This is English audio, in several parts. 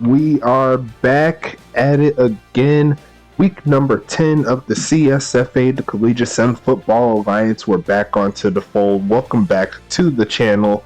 We are back at it again. Week number 10 of the CSFA, the Collegiate Sim Football Alliance. We're back onto the fold. Welcome back to the channel.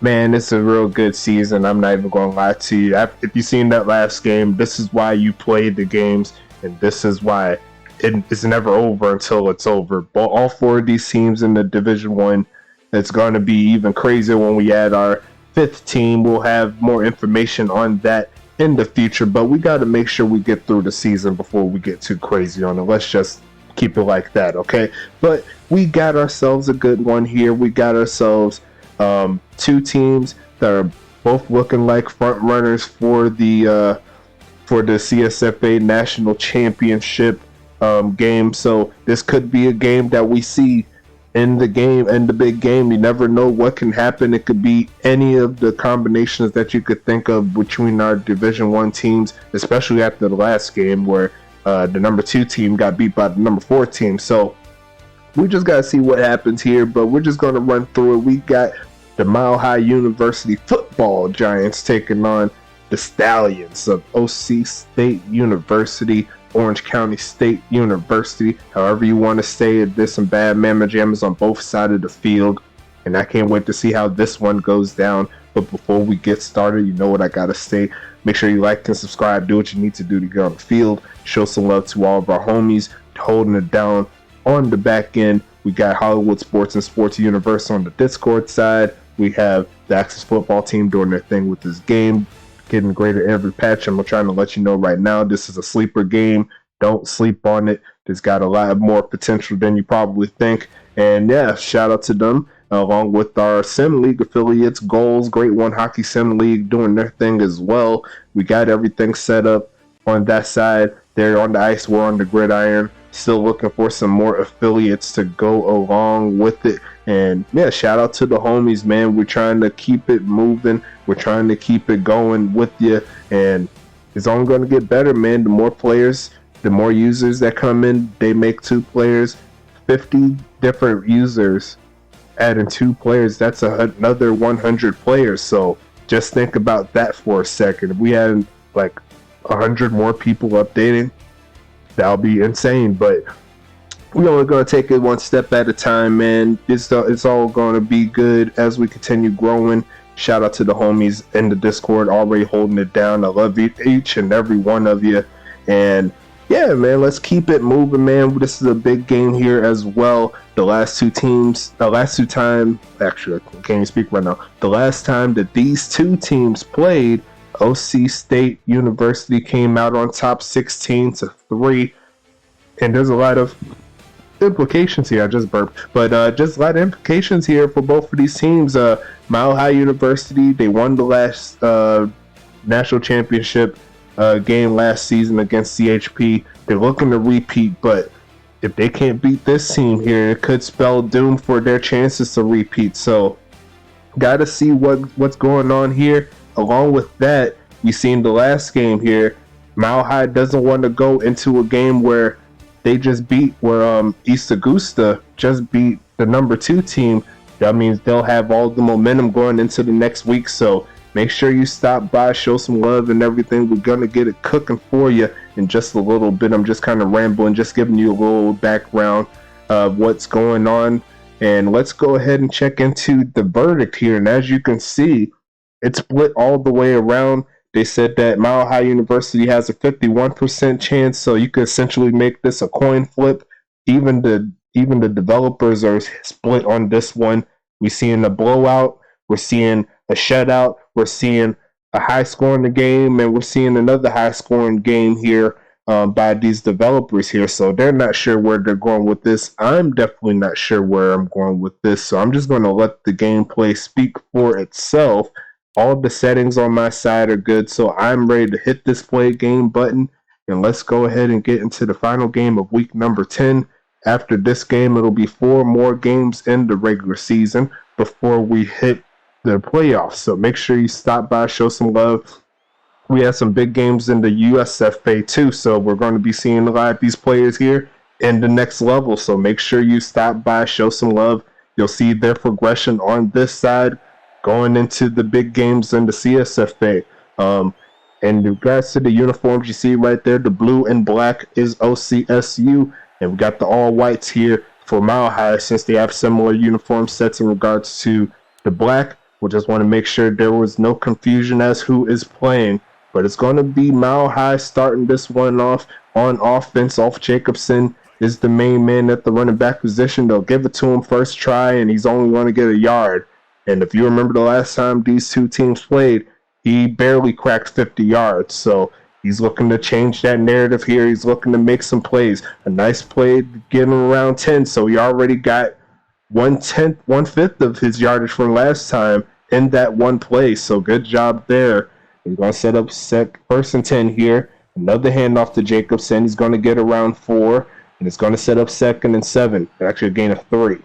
Man, it's a real good season. I'm not even going to lie to you. If you've seen that last game, this is why you played the games, and this is why it's never over until it's over. But all four of these teams in the Division 1, it's going to be even crazier when we add our fifth team. We'll have more information on that in the future, but we got to make sure we get through the season before we get too crazy on it. Let's just keep it like that, okay? But we got ourselves a good one here. We got ourselves two teams that are both looking like front runners for the CSFA National Championship game. So this could be a game that we see in the big game. You never know what can happen. It could be any of the combinations that you could think of between our Division 1 teams, especially after the last game where the number 2 team got beat by the number 4 team. So we just got to see what happens here, but we're just going to run through it. We got the Mile High University Football Giants taking on the Stallions of OC State University, Orange County State University, however you want to say it. There's some bad mamma jammas on both sides of the field, and I can't wait to see how this one goes down. But before we get started, you know what I gotta say. Make sure you like and subscribe, do what you need to do to get on the field, show some love to all of our homies holding it down on the back end. We got Hollywood Sports and Sports Universe on the Discord side. We have the Axis football team doing their thing with this game, getting greater every patch. I'm trying to let you know right now, this is a sleeper game. Don't sleep on it. It's got a lot more potential than you probably think. And yeah, shout out to them, along with our Sim League affiliates, Goals, Great One Hockey Sim League doing their thing as well. We got everything set up on that side. They're on the ice, we're on the gridiron. Still looking for some more affiliates to go along with it. And yeah, shout out to the homies, man. We're trying to keep it moving. We're trying to keep it going with you. And it's only going to get better, man. The more players, the more users that come in, they make 2 players. 50 different users adding 2 players. That's another 100 players. So just think about that for a second. If we had like 100 more people updating, that'll be insane. But we're only going to take it one step at a time, man. It's all going to be good as we continue growing. Shout out to the homies in the Discord already holding it down. I love each and every one of you. And yeah, man, let's keep it moving, man. This is a big game here as well. The last time, actually, I can't even speak right now. The last time that these two teams played, OC State University came out on top 16-3. And there's a lot of implications here. I just burped. But just a lot of implications here for both of these teams. Mile High University, they won the last national championship game last season against CHP. They're looking to repeat, but if they can't beat this team here, it could spell doom for their chances to repeat. So gotta see what's going on here. Along with that, we seen the last game here. Mile High doesn't want to go into a game where they just beat, where East Augusta just beat the number 2 team. That means they'll have all the momentum going into the next week. So make sure you stop by, show some love and everything. We're going to get it cooking for you in just a little bit. I'm just kind of rambling, just giving you a little background of what's going on. And let's go ahead and check into the verdict here. And as you can see, it's split all the way around. They said that Mile High University has a 51% chance, so you could essentially make this a coin flip. Even the developers are split on this one. We're seeing a blowout. We're seeing a shutout. We're seeing a high-scoring game, and we're seeing another high-scoring game here by these developers here. So they're not sure where they're going with this. I'm definitely not sure where I'm going with this. So I'm just going to let the gameplay speak for itself. All the settings on my side are good, so I'm ready to hit this play game button, and let's go ahead and get into the final game of week number 10. After this game, it'll be 4 more games in the regular season before we hit the playoffs. So make sure you stop by, show some love. We have some big games in the USFA too, so we're going to be seeing a lot of these players here in the next level. So make sure you stop by, show some love. You'll see their progression on this side going into the big games in the CSFA. In regards to the uniforms, you see right there, the blue and black is OCSU, and we got the all whites here for Mile High, since they have similar uniform sets in regards to the black. We just want to make sure there was no confusion as who is playing, but it's going to be Mile High starting this one off on offense. Off Jacobson is the main man at the running back position. They'll give it to him first try, and he's only going to get a yard. And if you remember the last time these two teams played, he barely cracked 50 yards. So he's looking to change that narrative here. He's looking to make some plays. A nice play to get him around 10. So he already got 1/5 of his yardage from last time in that one play. So good job there. He's going to set up first and 10 here. Another handoff to Jacobson. He's going to get around 4. And it's going to set up 2nd and 7. Actually a gain of 3.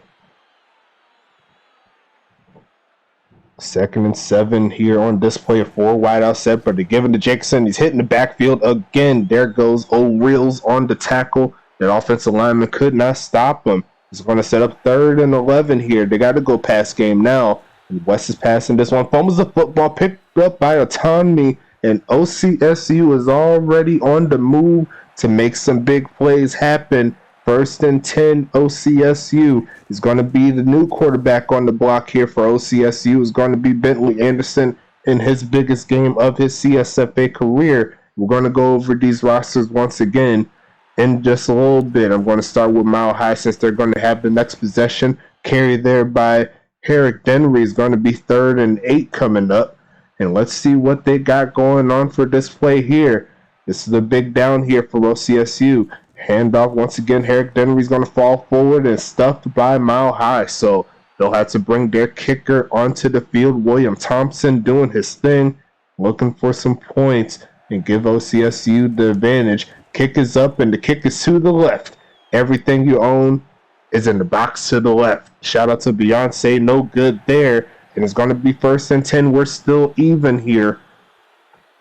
2nd and 7 here on display. A 4 wide out set, but they're giving to Jacobson. He's hitting the backfield again. There goes O'Reills on the tackle. That offensive lineman could not stop him. He's going to set up 3rd and 11 here. They got to go pass game now. And West is passing this one. Fumbles the football, picked up by Autonomy, and OCSU is already on the move to make some big plays happen. 1st and 10, OCSU is going to be the new quarterback on the block here for OCSU. Is going to be Bentley Anderson in his biggest game of his CSFA career. We're going to go over these rosters once again in just a little bit. I'm going to start with Mile High since they're going to have the next possession. Carry there by Herrick Denry is going to be 3rd and 8 coming up. And let's see what they got going on for this play here. This is a big down here for OCSU. Handoff once again. Herrick Denry's going to fall forward and stuffed by Mile High. So they'll have to bring their kicker onto the field. William Thompson doing his thing, looking for some points and give OCSU the advantage. Kick is up and the kick is to the left. Everything you own is in the box to the left. Shout out to Beyonce. No good there. And it's going to be 1st and 10. We're still even here.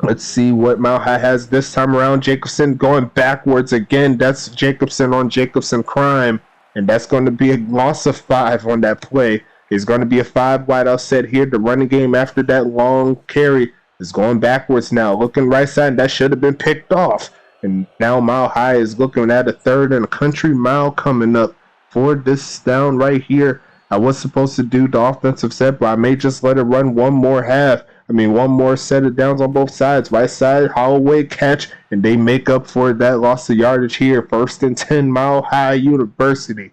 Let's see what Mile High has this time around. Jacobson going backwards again. That's Jacobson on Jacobson crime. And that's going to be a loss of 5 on that play. It's going to be a 5 wide out set here. The running game after that long carry is going backwards now. Looking right side. That should have been picked off. And now Mile High is looking at a 3rd and a country mile coming up for this down right here. I was supposed to do the offensive set, but I may just let it run one more set of downs on both sides. Right side, Holloway catch, and they make up for that loss of yardage here. 1st and 10, Mile High University.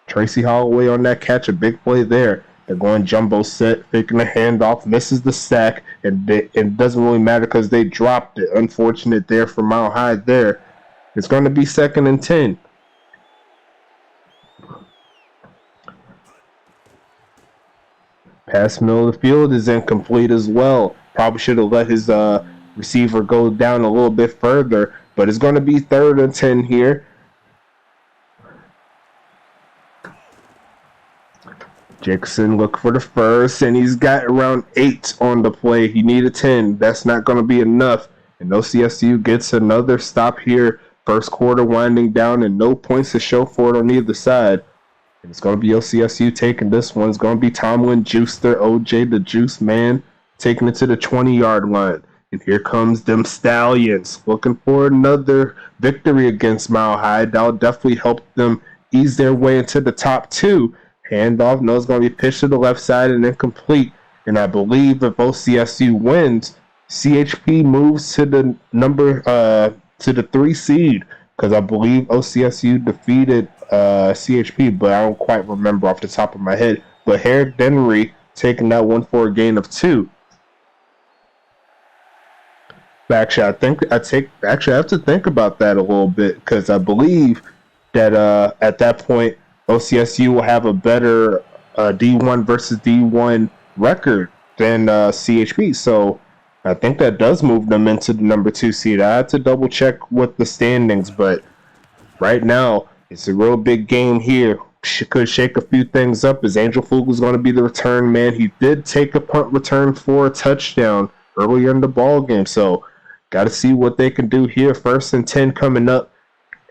Tracy Holloway on that catch, a big play there. They're going jumbo set, faking the handoff, misses the sack, and it doesn't really matter because they dropped it. Unfortunate there for Mile High there. It's going to be 2nd and 10. Pass middle of the field is incomplete as well. Probably should have let his receiver go down a little bit further, but it's going to be 3rd and 10 here. Jacobson look for the first, and he's got around 8 on the play. He needed 10. That's not going to be enough. And OCSU gets another stop here. First quarter winding down, and no points to show for it on either side. And it's going to be OCSU taking this one. It's going to be Tomlin, Juicer, OJ, the Juice Man, taking it to the 20-yard line. And here comes them Stallions, looking for another victory against Mile High. That'll definitely help them ease their way into the top 2. Handoff, no, it's going to be pitched to the left side and incomplete. And I believe if OCSU wins, CHP moves to the to the 3 seed, because I believe OCSU defeated CHP, but I don't quite remember off the top of my head. But Herrick Denry taking that one for a gain of 2. Actually, I have to think about that a little bit, because I believe that at that point OCSU will have a better D1 versus D1 record than CHP. So I think that does move them into the number 2 seed. I had to double check with the standings, but right now it's a real big game here. Could shake a few things up, as Angel Fugel's going to be the return man. He did take a punt return for a touchdown earlier in the ball game, so got to see what they can do here. 1st and 10 coming up,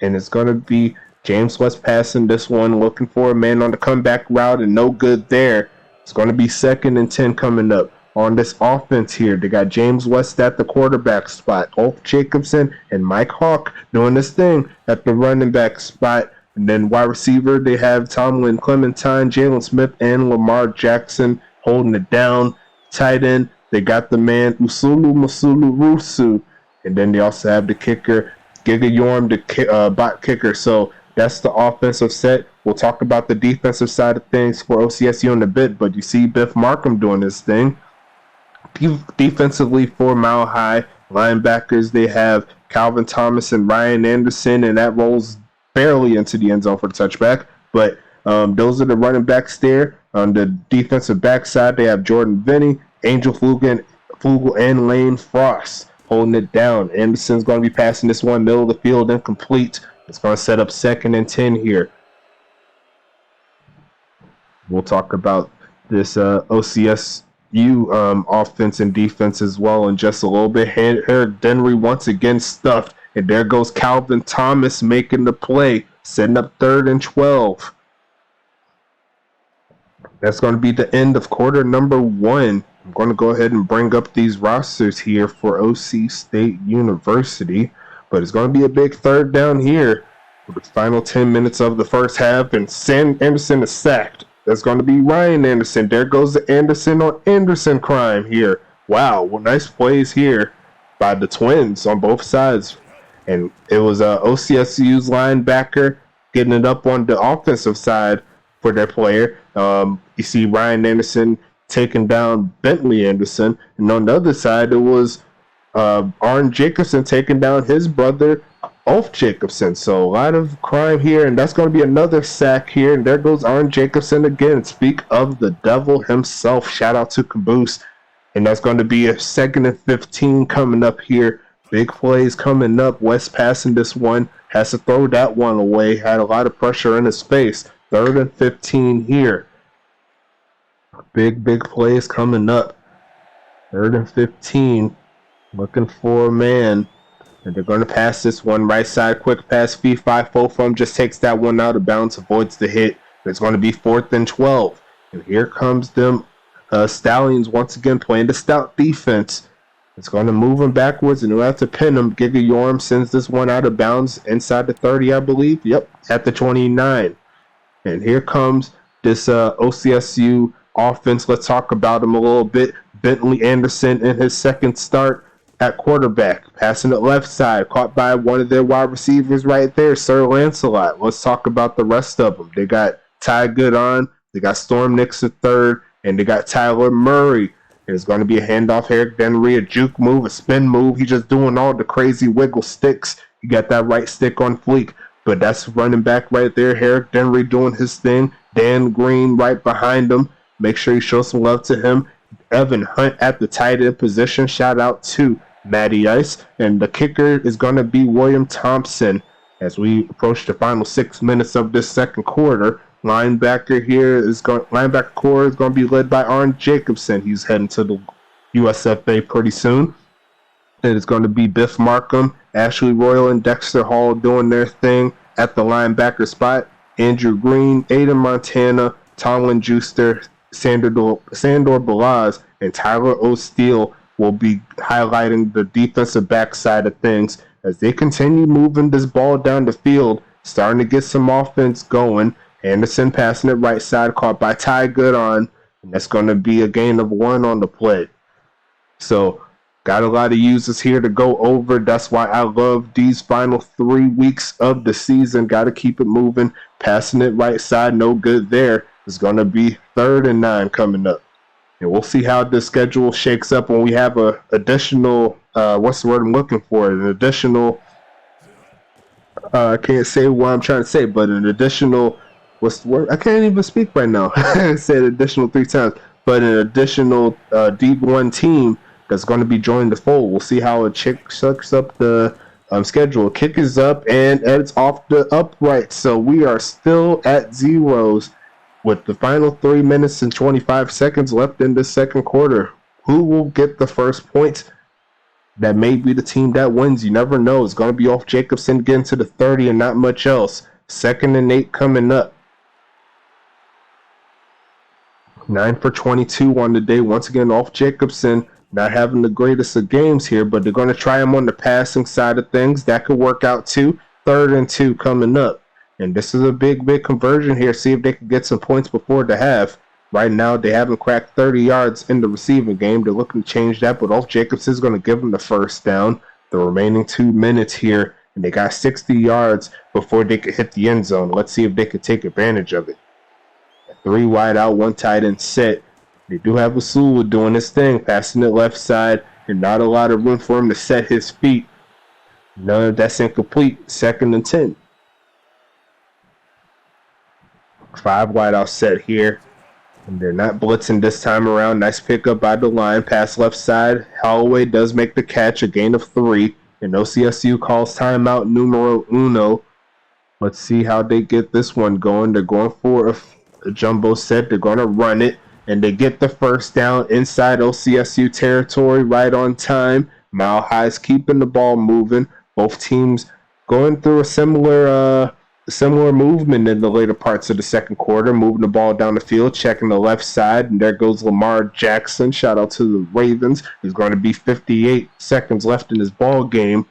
and it's going to be James West passing this one, looking for a man on the comeback route, and no good there. It's going to be 2nd and 10 coming up. on this offense here. They got James West at the quarterback spot, Ulf Jacobson and Mike Hawk doing this thing at the running back spot. And then wide receiver, they have Tomlin, Clementine, Jalen Smith, and Lamar Jackson holding it down. Tight end, they got the man Usulu Masulu Rusu. And then they also have the kicker, Giga Yorm, the bot kicker. So that's the offensive set. We'll talk about the defensive side of things for OCSU in a bit, but you see Biff Markham doing this thing. Defensively for Mile High, linebackers, they have Calvin Thomas and Ryan Anderson, and that rolls barely into the end zone for the touchback. But those are the running backs there. On the defensive backside, they have Jordan Vinny, Angel Flugel, and Lane Frost holding it down. Anderson's going to be passing this one middle of the field incomplete. It's going to set up 2nd and 10 here. We'll talk about this OCSU offense and defense as well in just a little bit. Eric Denry once again stuffed, and there goes Calvin Thomas making the play, setting up 3rd and 12. That's going to be the end of quarter number 1. I'm going to go ahead and bring up these rosters here for OC State University, but it's going to be a big 3rd down here for the final 10 minutes of the first half, and Sam Anderson is sacked. That's going to be Ryan Anderson. There goes the Anderson on Anderson crime here. Wow, well, nice plays here by the Twins on both sides. And it was OCSU's linebacker getting it up on the offensive side for their player. You see Ryan Anderson taking down Bentley Anderson. And on the other side, it was Arn Jacobson taking down his brother, Ulf Jacobson. So a lot of crime here, and that's going to be another sack here. And there goes Arn Jacobson again. Speak of the devil himself. Shout out to Caboose. And that's going to be a 2nd and 15 coming up here. Big plays coming up. West passing this one. Has to throw that one away. Had a lot of pressure in his face. 3rd and 15 here. Big plays coming up. 3rd and 15. Looking for a man. And they're going to pass this one right side. Quick pass. Fee 5-4 from just takes that one out of bounds. Avoids the hit. It's going to be 4th and 12. And here comes them Stallions once again playing the stout defense. It's going to move him backwards, and they'll have to pin him. Giga Yorm sends this one out of bounds inside the 30, I believe. Yep, at the 29. And here comes this OCSU offense. Let's talk about him a little bit. Bentley Anderson in his 2nd start at quarterback. Passing it left side. Caught by one of their wide receivers right there, Sir Lancelot. Let's talk about the rest of them. They got Ty Goodon. They got Storm Nix at 3rd. And they got Tyler Murray. It's going to be a handoff here. Denry, a juke move, a spin move. He's just doing all the crazy wiggle sticks. You got that right stick on fleek. But that's running back right there. Eric Denry doing his thing. Dan Green right behind him. Make sure you show some love to him. Evan Hunt at the tight end position. Shout out to Matty Ice. And the kicker is going to be William Thompson as we approach the final 6 minutes of this 2nd quarter. Linebacker core is going to be led by Arn Jacobson. He's heading to the USFA pretty soon. And it's going to be Biff Markham, Ashley Royal, and Dexter Hall doing their thing at the linebacker spot. Andrew Green, Aiden Montana, Tomlin Juicer, Sandor Balaz, and Tyler O'Steele will be highlighting the defensive backside of things as they continue moving this ball down the field, starting to get some offense going. Anderson passing it right side, caught by Ty Goodon, and that's going to be a gain of 1 on the play. So, got a lot of users here to go over. That's why I love these final 3 weeks of the season. Got to keep it moving. Passing it right side, no good there. It's going to be 3rd and 9 coming up. And we'll see how the schedule shakes up when we have a additional, what's the word I'm looking for? An additional, I can't say what I'm trying to say, but an additional, what's the word? I can't even speak right now. I said additional 3 times, but an additional D1 team that's going to be joining the fold. We'll see how it sucks up the schedule. Kick is up, and it's off the upright. So we are still at zeros with the final 3 minutes and 25 seconds left in the 2nd quarter. Who will get the first point? That may be the team that wins. You never know. It's going to be off Jacobson getting to the 30 and not much else. 2nd and 8 coming up. 9 for 22 on the day. Once again, off Jacobson. Not having the greatest of games here, but they're going to try him on the passing side of things. That could work out too. 3rd and 2 coming up. And this is a big conversion here. See if they can get some points before the half. Right now, they haven't cracked 30 yards in the receiving game. They're looking to change that, but off Jacobson is going to give them the first down. The remaining 2 minutes here, and they got 60 yards before they could hit the end zone. Let's see if they could take advantage of it. 3 wide out, 1 tight end set. They do have Asula doing his thing, passing it left side, and not a lot of room for him to set his feet. None of that's incomplete. 2nd and 10. 5 wide out set here. And they're not blitzing this time around. Nice pickup by the line. Pass left side. Holloway does make the catch. A gain of 3. And OCSU calls timeout numero uno. Let's see how they get this one going. They're going for a jumbo set. They're going to run it. And they get the first down inside OCSU territory right on time. Mile High's keeping the ball moving. Both teams going through a similar movement in the later parts of the second quarter, moving the ball down the field, checking the left side, and there goes Lamar Jackson. Shout out to the Ravens. There's going to be 58 seconds left in this ball game.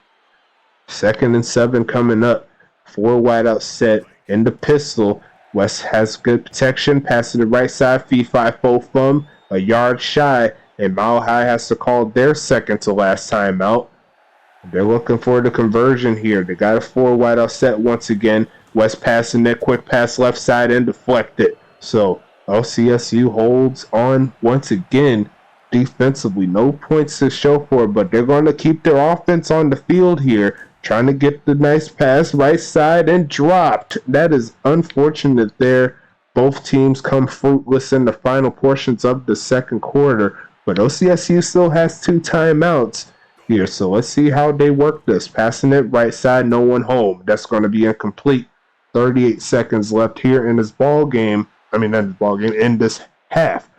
2nd and 7 coming up. 4 wide out set in the pistol. West has good protection, passing the right side, fee fi fo fum, a yard shy, and Mile High has to call their second to last time out. They're looking for the conversion here. They got a 4 wide out set once again. West passing that quick pass left side and deflected. So OCSU holds on once again defensively. No points to show for it, but they're going to keep their offense on the field here. Trying to get the nice pass right side and dropped. That is unfortunate there. Both teams come fruitless in the final portions of the second quarter. But OCSU still has 2 timeouts here. So let's see how they work this. Passing it right side, no one home. That's going to be incomplete. 38 seconds left here in this ball game. In this half.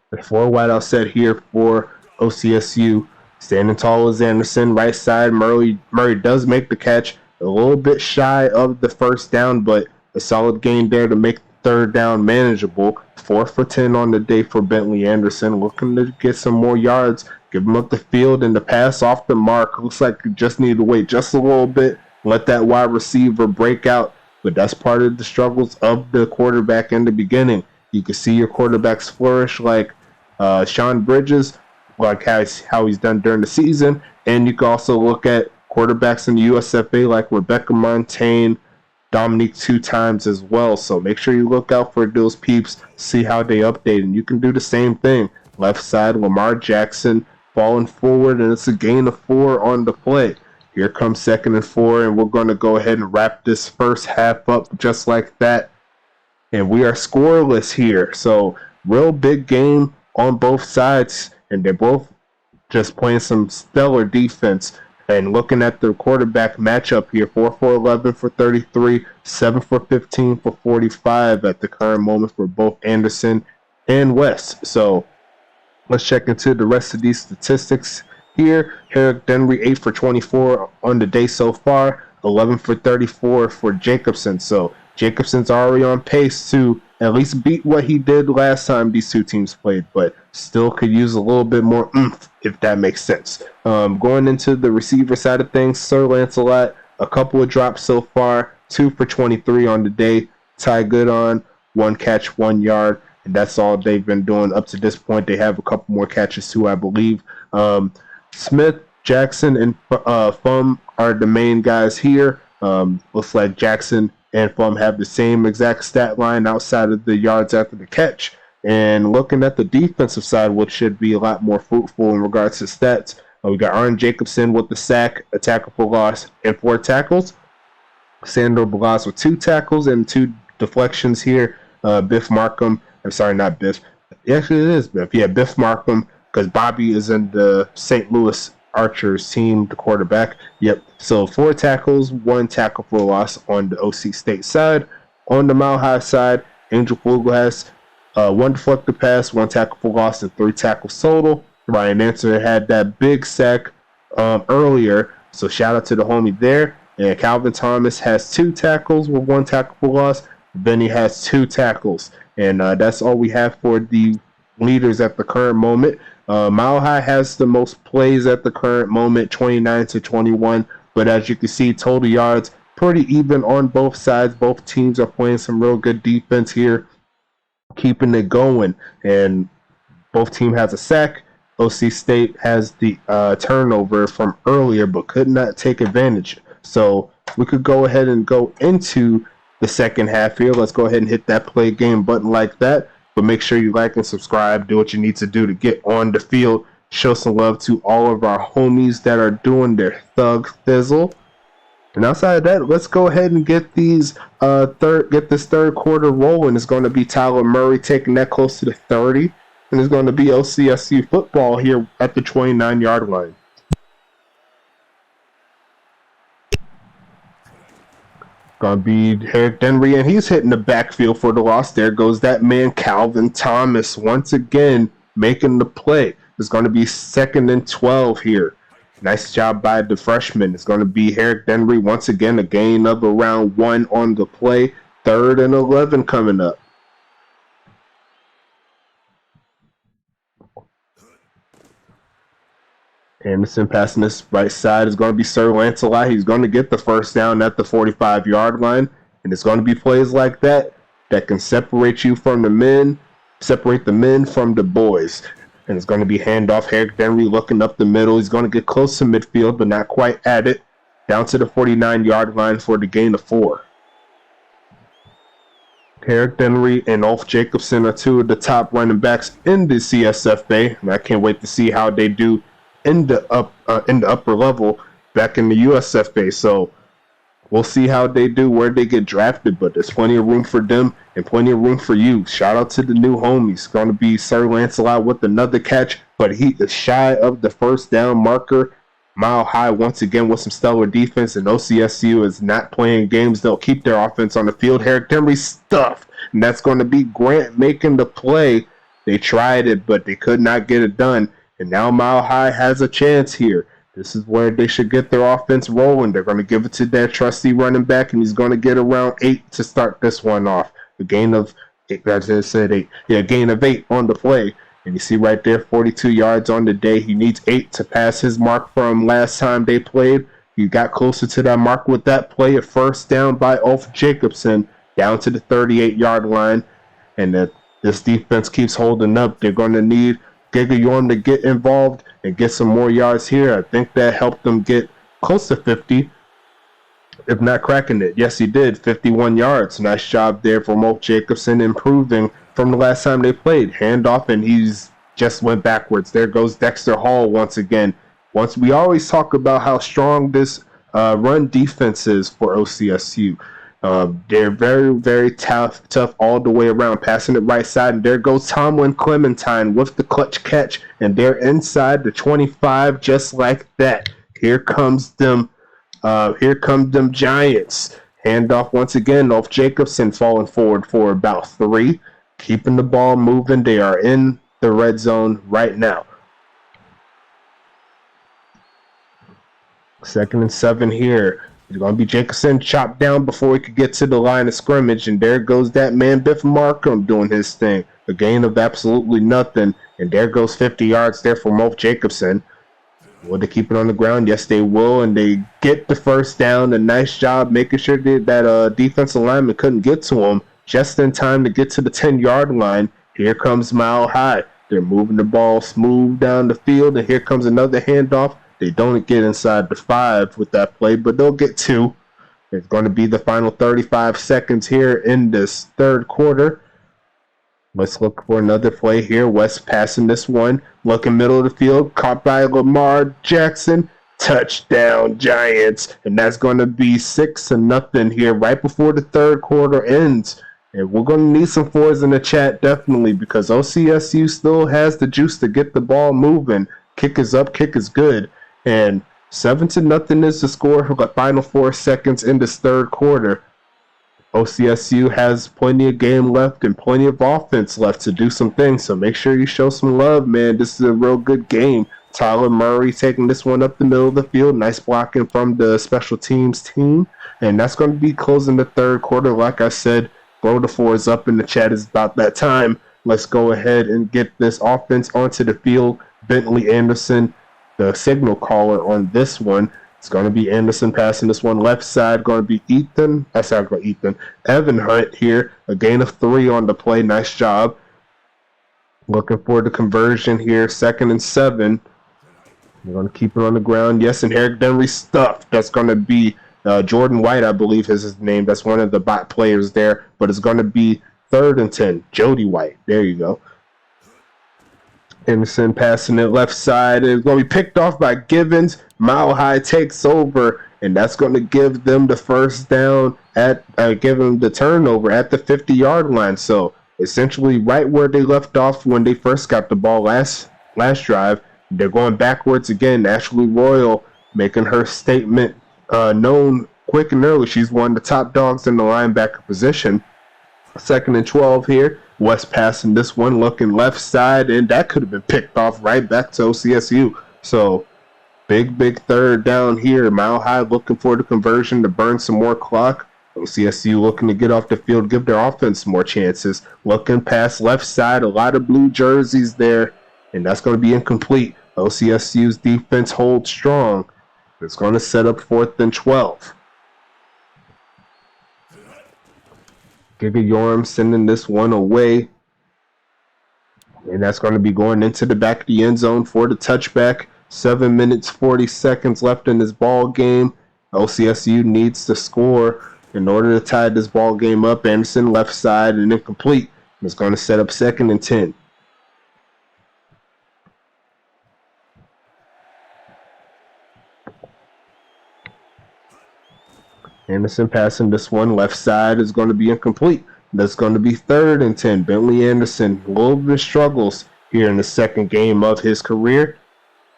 The 4 wide out set here for OCSU. Standing tall is Anderson, right side. Murray does make the catch. A little bit shy of the first down, but a solid gain there to make the 3rd down manageable. 4 for 10 on the day for Bentley Anderson. Looking to get some more yards. Give him up the field and the pass off the mark. Looks like you just need to wait just a little bit. Let that wide receiver break out. But that's part of the struggles of the quarterback in the beginning. You can see your quarterbacks flourish like Sean Bridges, like how he's done during the season. And you can also look at quarterbacks in the USFA like Rebecca Montaigne, Dominique 2 times as well. So make sure you look out for those peeps, see how they update. And you can do the same thing. Left side, Lamar Jackson falling forward, and it's a gain of 4 on the play. Here comes 2nd and 4, and we're going to go ahead and wrap this first half up just like that. And we are scoreless here. So real big game on both sides. And they're both just playing some stellar defense. And looking at the quarterback matchup here, 4 for 11 for 33, 7 for 15 for 45 at the current moment for both Anderson and West. So let's check into the rest of these statistics here. Herrick Denry, 8 for 24 on the day so far, 11 for 34 for Jacobson. So Jacobson's already on pace to at least beat what he did last time these 2 teams played, but still could use a little bit more oomph, if that makes sense. Going into the receiver side of things, Sir Lancelot, a couple of drops so far, 2 for 23 on the day. Ty Goodon, 1 catch, 1 yard, and that's all they've been doing up to this point. They have a couple more catches too, I believe. Smith, Jackson, and Fum are the main guys here. Looks like Jackson and Fum have the same exact stat line outside of the yards after the catch. And looking at the defensive side, which should be a lot more fruitful in regards to stats, we got Aaron Jacobson with the sack, a tackle for loss, and 4 tackles. Sandro Blas with 2 tackles and 2 deflections here. Biff Markham, I'm sorry, not Biff. Actually, it is Biff. Yeah, Biff Markham, because Bobby is in the St. Louis Archers team, the quarterback. Yep. So 4 tackles, 1 tackle for loss on the OC State side. On the Mile High side, Angel Flugel has 1 deflected pass, 1 tackle for loss, and 3 tackles total. Ryan Dancer had that big sack earlier, so shout out to the homie there. And Calvin Thomas has 2 tackles with 1 tackle for loss. Benny has 2 tackles And that's all we have for the leaders at the current moment. Mile High has the most plays at the current moment, 29-21. But as you can see, total yards pretty even on both sides. Both teams are playing some real good defense here, keeping it going. And both team has a sack. OC State has the turnover from earlier, but could not take advantage. So we could go ahead and go into the second half here. Let's go ahead and hit that play game button like that. But make sure you like and subscribe. Do what you need to do to get on the field. Show some love to all of our homies that are doing their thug thizzle. And outside of that, let's go ahead and get these this third quarter rolling. It's going to be Tyler Murray taking that close to the 30. And it's going to be OCSU football here at the 29-yard line. Going to be Eric Denry, and he's hitting the backfield for the loss. There goes that man, Calvin Thomas, once again making the play. It's going to be 2nd and 12 here. Nice job by the freshman. It's going to be Eric Denry once again, a gain of around 1 on the play. 3rd and 11 coming up. Anderson passing this right side is going to be Sir Lancelot. He's going to get the first down at the 45-yard line. And it's going to be plays like that that can separate you from the men, separate the men from the boys. And it's going to be handoff. Eric Denry looking up the middle. He's going to get close to midfield, but not quite at it. Down to the 49-yard line for the gain of 4. Eric Denry and Ulf Jacobson are two of the top running backs in the CSFA. And I can't wait to see how they do in the upper level back in the USFA. So we'll see how they do, where they get drafted, but there's plenty of room for them and plenty of room for you. Shout out to the new homies. Going to be Sir Lancelot with another catch, but he is shy of the first down marker. Mile High once again with some stellar defense, and OCSU is not playing games. They'll keep their offense on the field. Eric Denry stuffed, and that's going to be Grant making the play. They tried it, but they could not get it done. And now Mile High has a chance here. This is where they should get their offense rolling. They're going to give it to their trusty running back, and he's going to get around 8 to start this one off. A gain of 8, as I said, 8. Yeah, a gain of 8 on the play. And you see right there, 42 yards on the day. He needs 8 to pass his mark from last time they played. He got closer to that mark with that play. A first down by Ulf Jacobson down to the 38-yard line. And this defense keeps holding up. They're going to need Giga Yorm to get involved and get some more yards here. I think that helped them get close to 50, if not cracking it. Yes, he did. 51 yards. Nice job there from Ulf Jacobson, improving from the last time they played. Handoff, and he's just went backwards. There goes Dexter Hall once again. Once we always talk about how strong this run defense is for OCSU. They're very, very tough all the way around, passing it right side. And there goes TOMLIN Clementine with the clutch catch. And they're inside the 25 just like that. Here comes them Giants. Handoff once again. Ulf Jacobson falling forward for about 3. Keeping the ball moving. They are in the red zone right now. 2nd and 7 here. It's going to be Jacobson chopped down before he could get to the line of scrimmage. And there goes that man, Biff Markham, doing his thing. A gain of absolutely nothing. And there goes 50 yards there for Ulf Jacobson. Will they keep it on the ground? Yes, they will. And they get the first down. A nice job making sure that defensive lineman couldn't get to him just in time to get to the 10-yard line. Here comes Mile High. They're moving the ball smooth down the field. And here comes another handoff. They don't get inside the 5 with that play, but they'll get 2. It's going to be the final 35 seconds here in this third quarter. Let's look for another play here. West passing this one. Looking middle of the field. Caught by Lamar Jackson. Touchdown, Giants. And that's going to be 6-0 here right before the third quarter ends. And we're going to need some 4s in the chat, definitely, because OCSU still has the juice to get the ball moving. Kick is up. Kick is good. And 7-0 is the score for the final 4 seconds in this third quarter. OCSU has plenty of game left and plenty of offense left to do some things. So make sure you show some love, man. This is a real good game. Tyler Murray taking this one up the middle of the field. Nice blocking from the special teams team. And that's going to be closing the third quarter. Like I said, Throw the fours up in the chat. It's about that time. Let's go ahead and get this offense onto the field. Bentley Anderson, the signal caller on this one. It's going to be Anderson passing this one left side. Going to be Evan Hunt here. A gain of 3 on the play. Nice job. Looking for the conversion here. 2nd and 7. We're going to keep it on the ground. Yes, and Eric Denry stuffed. That's going to be Jordan White, I believe is his name. That's one of the bot players there. But it's going to be 3rd and 10. Jody White. There you go. Anderson passing it left side. It's going to be picked off by Givens. Mile High takes over, and that's going to give them the first down at give them the turnover at the 50-yard line. So essentially right where they left off when they first got the ball last drive. They're going backwards again. Ashley Royal making her statement known quick and early. She's one of the top dogs in the linebacker position. 2nd and 12 here. West passing this one, looking left side, and that could have been picked off right back to OCSU. So big 3rd down here. Mile High looking for the conversion to burn some more clock. OCSU looking to get off the field, give their offense more chances. Looking past left side, a lot of blue jerseys there, and that's going to be incomplete. OCSU's defense holds strong. It's going to set up 4th and 12. Giga Yorm sending this one away. And that's going to be going into the back of the end zone for the touchback. 7 minutes, 40 seconds left in this ball game. OCSU needs to score in order to tie this ball game up. Anderson left side and incomplete. It's going to set up 2nd and 10. Anderson passing this one left side is going to be incomplete. That's going to be 3rd and 10. Bentley Anderson, a little bit of struggles here in the 2nd game of his career,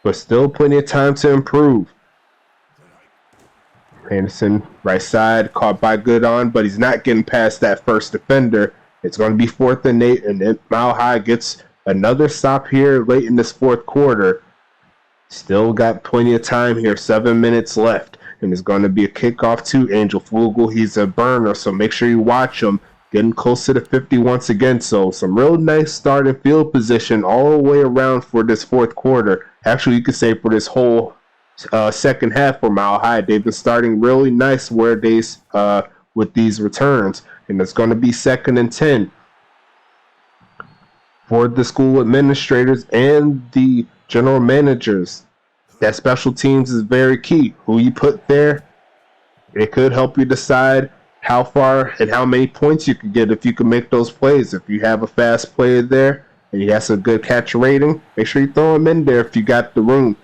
but still plenty of time to improve. Anderson, right side, caught by Goodon, but he's not getting past that first defender. It's going to be 4th and 8, and then Mile High gets another stop here late in this 4th quarter. Still got plenty of time here, 7 minutes left. And it's going to be a kickoff to Angel Flugel. He's a burner, so make sure you watch him. Getting close to the 50 once again. So some real nice start and field position all the way around for this 4th quarter. Actually, you could say for this whole second half for Mile High. They've been starting really nice with these returns. And it's going to be 2nd and 10 for the school administrators and the general managers. That special teams is very key. Who you put there, it could help you decide how far and how many points you can get if you can make those plays. If you have a fast player there and he has a good catch rating, make sure you throw him in there if you got the room.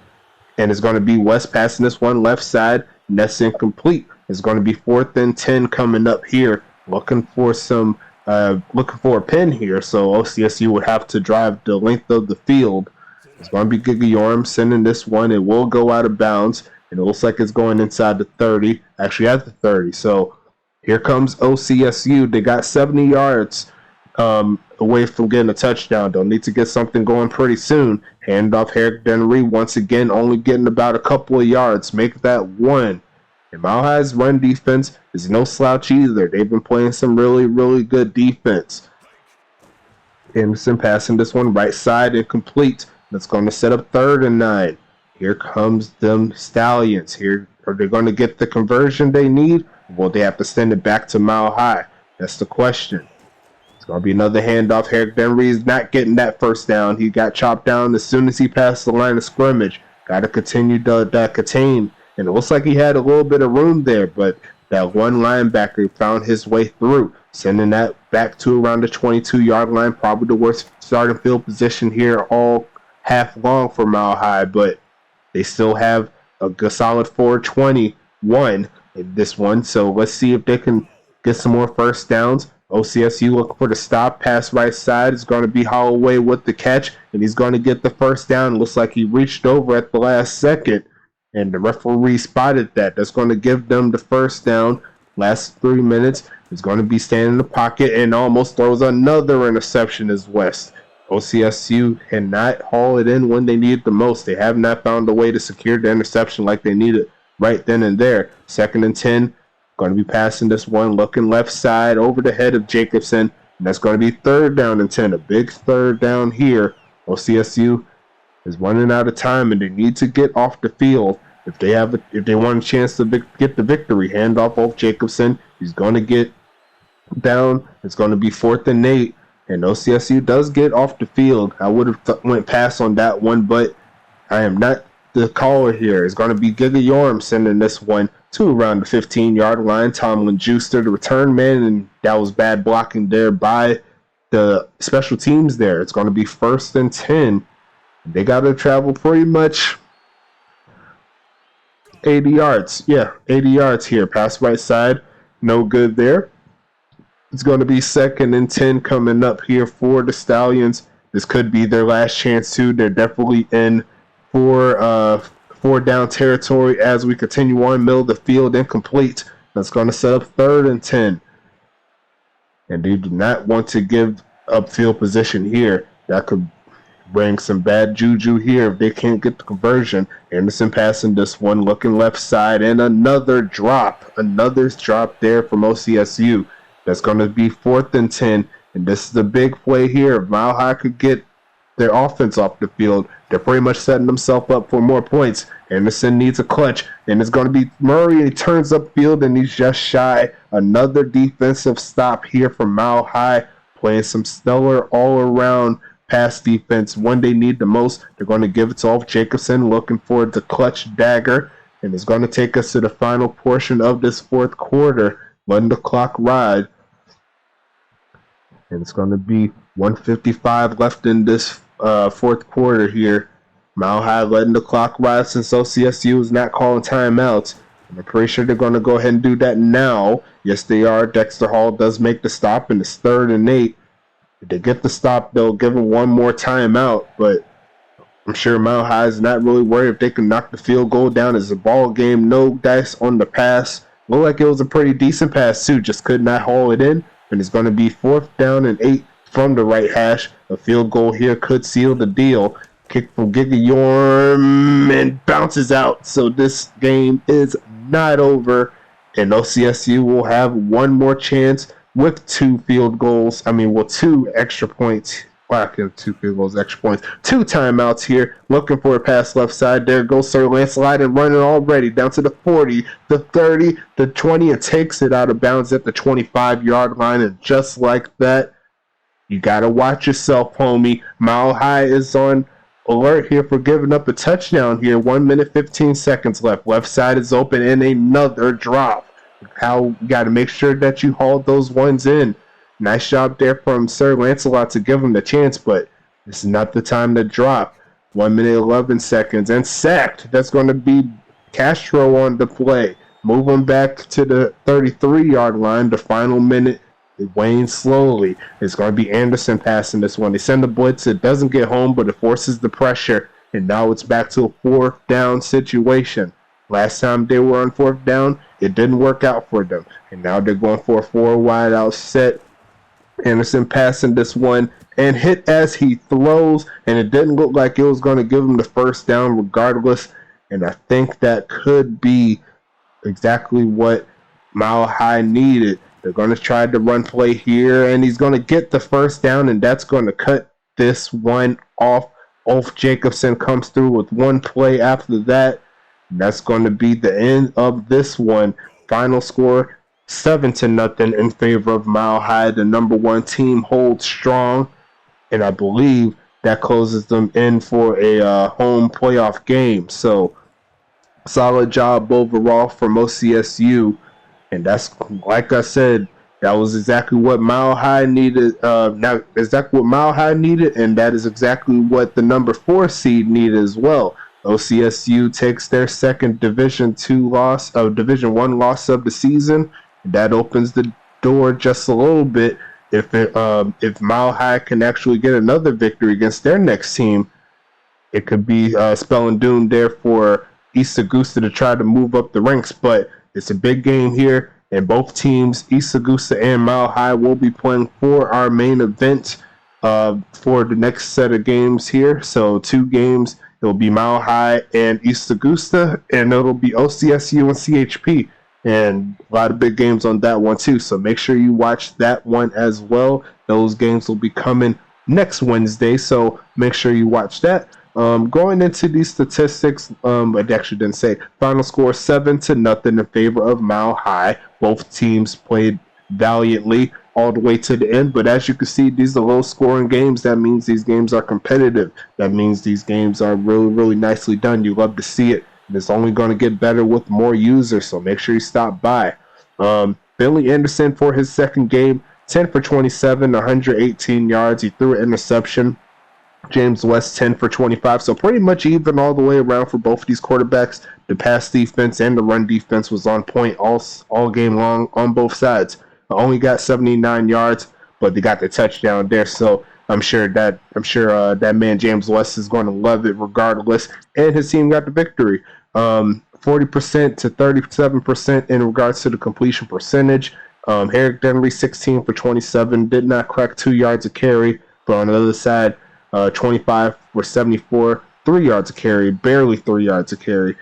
And it's going to be West passing this one left side, and that's incomplete. It's going to be 4th and 10 coming up here. Looking for a pin here, so OCSU would have to drive the length of the field. It's going to be Giga Yorm sending this one. It will go out of bounds, and it looks like it's going inside the 30, actually at the 30. So here comes OCSU. They got 70 yards away from getting a touchdown. They'll need to get something going pretty soon. Hand off Eric Denry once again, only getting about a couple of yards. Make that 1. And Mile High's run defense is no slouch either. They've been playing some really, really good defense. Anderson passing this one right side, incomplete. That's going to set up 3rd and 9. Here comes them Stallions. Here, are they going to get the conversion they need? Will they have to send it back to Mile High? That's the question. It's going to be another handoff. Eric Denry is not getting that first down. He got chopped down as soon as he passed the line of scrimmage. Got to continue to contain. And it looks like he had a little bit of room there, but that one linebacker found his way through, sending that back to around the 22-yard line. Probably the worst starting field position here all half long for Mile High, but they still have a solid 421 in this one. So let's see if they can get some more first downs. OCSU looking for the stop. Pass right side is going to be Holloway with the catch, and he's going to get the first down. Looks like he reached over at the last second, and the referee spotted that. That's going to give them the first down. Last 3 minutes. He's going to be standing in the pocket and almost throws another interception as West. OCSU cannot haul it in when they need it the most. They have not found a way to secure the interception like they needed right then and there. 2nd and 10. Going to be passing this one, looking left side over the head of Jacobson. And that's going to be 3rd down and 10. A big 3rd down here. OCSU is running out of time, and they need to get off the field. If they want a chance to get the victory, hand off Jacobson. He's going to get down. It's going to be 4th and 8. And OCSU does get off the field. I would have went pass on that one, but I am not the caller here. It's going to be Giga Yorm sending this one to around the 15-yard line. Tomlin Juicer, the return man, and that was bad blocking there by the special teams there. It's going to be 1st and 10. They got to travel pretty much 80 yards. Yeah, 80 yards here. Pass right side. No good there. It's going to be 2nd and 10 coming up here for the Stallions. This could be their last chance too. They're definitely in for 4 down territory as we continue on. Middle of the field incomplete. That's going to set up 3rd and 10. And they do not want to give up field position here. That could bring some bad juju here if they can't get the conversion. Anderson passing this one, looking left side, and another drop. Another drop there from OCSU. That's going to be 4th and 10. And this is the big play here. If Mile High could get their offense off the field, they're pretty much setting themselves up for more points. Anderson needs a clutch. And it's going to be Murray. He turns upfield, and he's just shy. Another defensive stop here from Mile High. Playing some stellar all-around pass defense when they need the most. They're going to give it to Ulf Jacobson, looking for the clutch dagger. And it's going to take us to the final portion of this 4th quarter. Letting the clock ride. And it's going to be 1:55 left in this 4th quarter here. Mile High letting the clock ride since OCSU is not calling timeouts. And I'm pretty sure they're going to go ahead and do that now. Yes, they are. Dexter Hall does make the stop, and it's 3rd and 8. If they get the stop, they'll give them one more timeout. But I'm sure Mile High is not really worried if they can knock the field goal down. It's a ball game. No dice on the pass. Looked like it was a pretty decent pass, too. Just could not haul it in. And it's going to be 4th down and 8 from the right hash. A field goal here could seal the deal. Kick from Giga Yorm and bounces out. So this game is not over. And OCSU will have one more chance with 2 field goals. 2 extra points. Wow, 2 field goals, extra points. 2 timeouts here. Looking for a pass left side. There goes Sir Lancelot and running already down to the 40, the 30, the 20, and takes it out of bounds at the 25-yard line. And just like that, you got to watch yourself, homie. Mile High is on alert here for giving up a touchdown here. 1 minute, 15 seconds left. Left side is open and another drop. You got to make sure that you haul those ones in. Nice job there from Sir Lancelot to give him the chance, but this is not the time to drop. 1 minute, 11 seconds, and sacked. That's going to be Castro on the play. Moving back to the 33-yard line, the final minute. It wanes slowly. It's going to be Anderson passing this one. They send the blitz. It doesn't get home, but it forces the pressure, and now it's back to a 4th down situation. Last time they were on 4th down, it didn't work out for them, and now they're going for a 4 wide out set. Anderson passing this one and hit as he throws, and it didn't look like it was going to give him the 1st down regardless. And I think that could be exactly what Mile High needed. They're going to try the run play here, and he's going to get the 1st down, and that's going to cut this one off. Ulf Jacobson comes through with 1 play after that. And that's going to be the end of this one. Final score, 7-0 in favor of Mile High. The number 1 team holds strong, and I believe that closes them in for a home playoff game. So, solid job overall from OCSU, and that's, like I said, that was exactly what Mile High needed. Exactly what Mile High needed, and that is exactly what the number 4 seed needed as well. OCSU takes their second Division One loss of the season. That opens the door just a little bit. If Mile High can actually get another victory against their next team, it could be spelling doom there for East Augusta to try to move up the ranks. But it's a big game here, and both teams, East Augusta and Mile High, will be playing for our main event for the next set of games here. So 2 games. It'll be Mile High and East Augusta, and it'll be OCSU and CHP. and a lot of big games on that one too. So make sure you watch that one as well. Those games will be coming next Wednesday, so make sure you watch that. Going into these statistics, I actually didn't say. Final score 7-0 in favor of Mile High. Both teams played valiantly all the way to the end, but as you can see, these are low-scoring games. That means these games are competitive. That means these games are really, really nicely done. You love to see it, and it's only going to get better with more users, so make sure you stop by. Billy Anderson for his second game, 10 for 27, 118 yards. He threw an interception. James West 10 for 25, so pretty much even all the way around for both of these quarterbacks. The pass defense and the run defense was on point all game long on both sides. Only got 79 yards, but they got the touchdown there, so I'm sure that man James West is going to love it regardless, and his team got the victory. 40% to 37% in regards to the completion percentage. Eric Denry 16 for 27, did not crack 2 yards a carry, but on the other side, 25 for 74, 3 yards a carry, barely 3 yards a carry.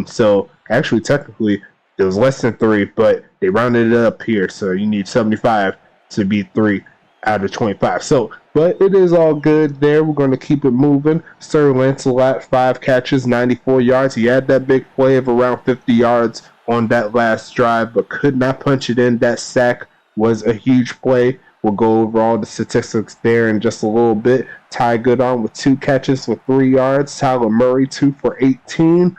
So actually, technically, it was less than 3, but they rounded it up here. So you need 75 to beat 3 out of 25. So, but it is all good there. We're going to keep it moving. Sir Lancelot, 5 catches, 94 yards. He had that big play of around 50 yards on that last drive, but could not punch it in. That sack was a huge play. We'll go over all the statistics there in just a little bit. Ty Goodon with 2 catches for 3 yards. Tyler Murray, 2 for 18.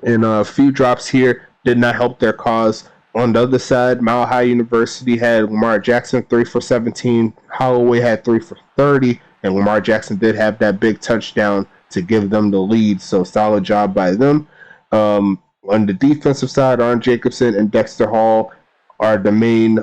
And a few drops here did not help their cause. On the other side, Mile High University had Lamar Jackson, 3 for 17. Holloway had 3 for 30. And Lamar Jackson did have that big touchdown to give them the lead. So solid job by them. On the defensive side, Arn Jacobson and Dexter Hall are the main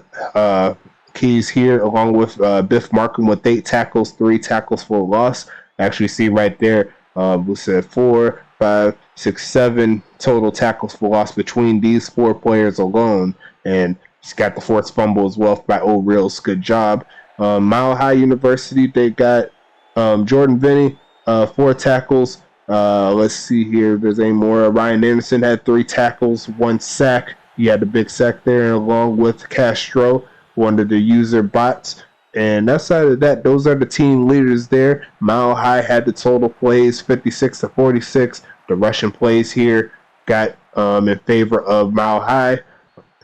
keys here, along with Biff Markham with 8 tackles, 3 tackles for a loss. Actually see right there, we said 4, 5, 6, 7 total tackles for loss between these 4 players alone, and he's got the forced fumble as well by Old Reels. Good job. Mile High University, they got Jordan Vinny, 4 tackles. Let's see here if there's any more. Ryan Anderson had 3 tackles, 1 sack. He had the big sack there, along with Castro, one of the user bots. And outside of that, those are the team leaders there. Mile High had the total plays 56 to 46. The rushing plays here got in favor of Mile High.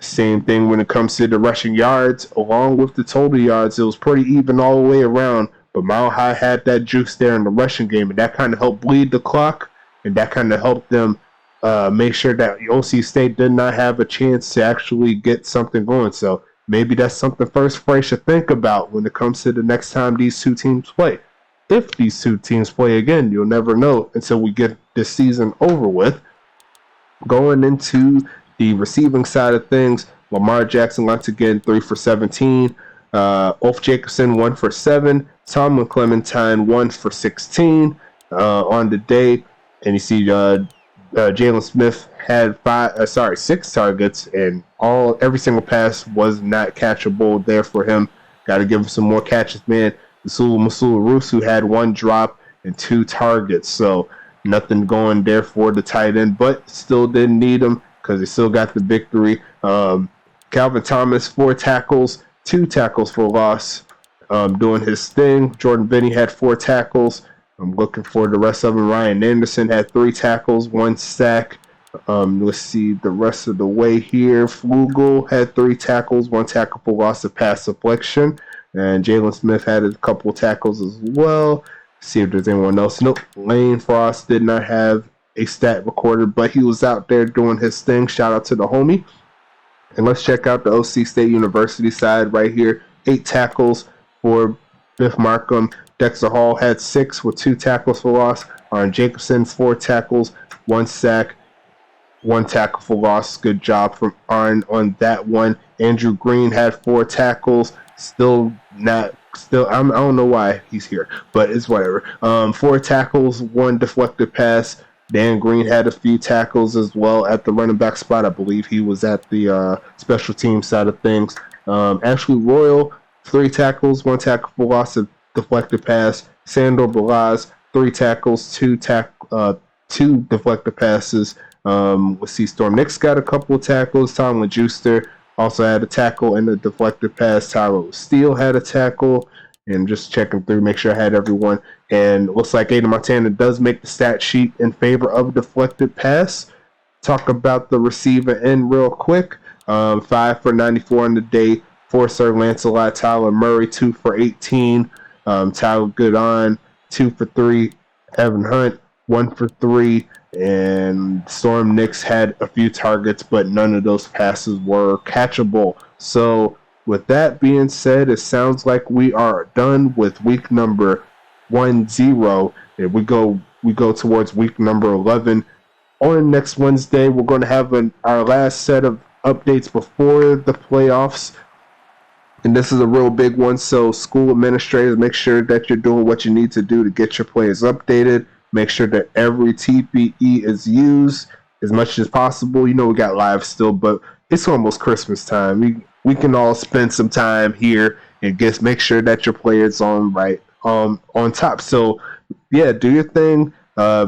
Same thing when it comes to the rushing yards, along with the total yards. It was pretty even all the way around, but Mile High had that juice there in the rushing game, and that kind of helped bleed the clock, and that kind of helped them make sure that OC State did not have a chance to actually get something going. So maybe that's something First Fray should think about when it comes to the next time these two teams play. If these two teams play again, you'll never know until we get this season over with. Going into the receiving side of things, Lamar Jackson once again 3 for 17. Ulf Jacobson 1 for 7. Tomlin Clementine 1 for 16 on the day. And you see Jalen Smith had 6 targets, and every single pass was not catchable there for him. Got to give him some more catches, man. Masula Rusu had 1 drop and 2 targets, so nothing going there for the tight end, but still didn't need him because he still got the victory. Calvin Thomas 4 tackles, 2 tackles for loss, doing his thing. Jordan Vinny had 4 tackles. I'm looking for the rest of them. Ryan Anderson had 3 tackles, 1 sack. Let's see the rest of the way here. Flugel had 3 tackles, 1 tackle for loss of pass deflection. And Jalen Smith had a couple tackles as well. See if there's anyone else. Nope. Lane Frost did not have a stat recorded, but he was out there doing his thing. Shout out to the homie. And let's check out the OC State University side right here. 8 tackles for Biff Markham. Dexter Hall had 6 with 2 tackles for loss. Arn Jacobson, 4 tackles, 1 sack, 1 tackle for loss. Good job from Arn on that one. Andrew Green had 4 tackles. I don't know why he's here, but it's whatever. 4 tackles, 1 deflected pass. Dan Green had a few tackles as well at the running back spot. I believe he was at the special team side of things. Ashley Royal, 3 tackles, 1 tackle for loss of deflected pass. Sandor Balaz, 3 tackles, 2 deflected passes. We'll see Storm Nix got a couple of tackles. Tomlin Juicer also had a tackle and a deflected pass. Tyro Steele had a tackle. And just checking through, make sure I had everyone. And looks like Aiden Montana does make the stat sheet in favor of deflected pass. Talk about the receiver end real quick. 5 for 94 on the day. 4 Sir Lancelot. Tyler Murray, 2 for 18. Tyler Goodon, 2 for 3. Evan Hunt, 1 for 3. And Storm Nix had a few targets, but none of those passes were catchable. So with that being said, it sounds like we are done with week number 10. And we go towards week number 11. On next Wednesday, we're going to have our last set of updates before the playoffs. And this is a real big one, so school administrators, make sure that you're doing what you need to do to get your players updated. Make sure that every TPE is used as much as possible. You know we got live still, but it's almost Christmas time. We can all spend some time here and just make sure that your players on top. So yeah, do your thing.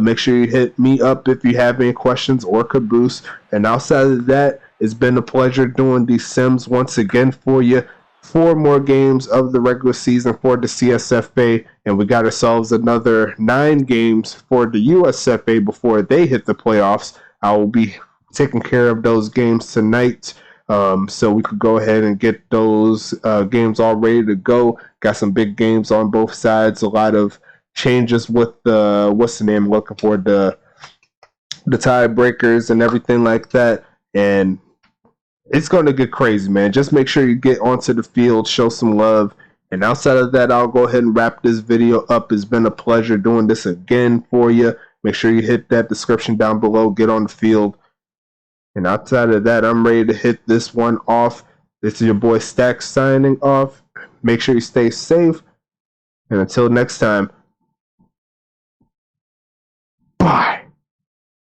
Make sure you hit me up if you have any questions or caboose. And outside of that, it's been a pleasure doing these Sims once again for you. 4 more games of the regular season for the CSFA, and we got ourselves another 9 games for the USFA before they hit the playoffs. I will be taking care of those games tonight, so we could go ahead and get those games all ready to go. Got some big games on both sides, a lot of changes with the, what's the name I'm looking for, the tiebreakers and everything like that, and it's going to get crazy, man. Just make sure you get onto the field, show some love. And outside of that, I'll go ahead and wrap this video up. It's been a pleasure doing this again for you. Make sure you hit that description down below. Get on the field. And outside of that, I'm ready to hit this one off. This is your boy Stack signing off. Make sure you stay safe. And until next time,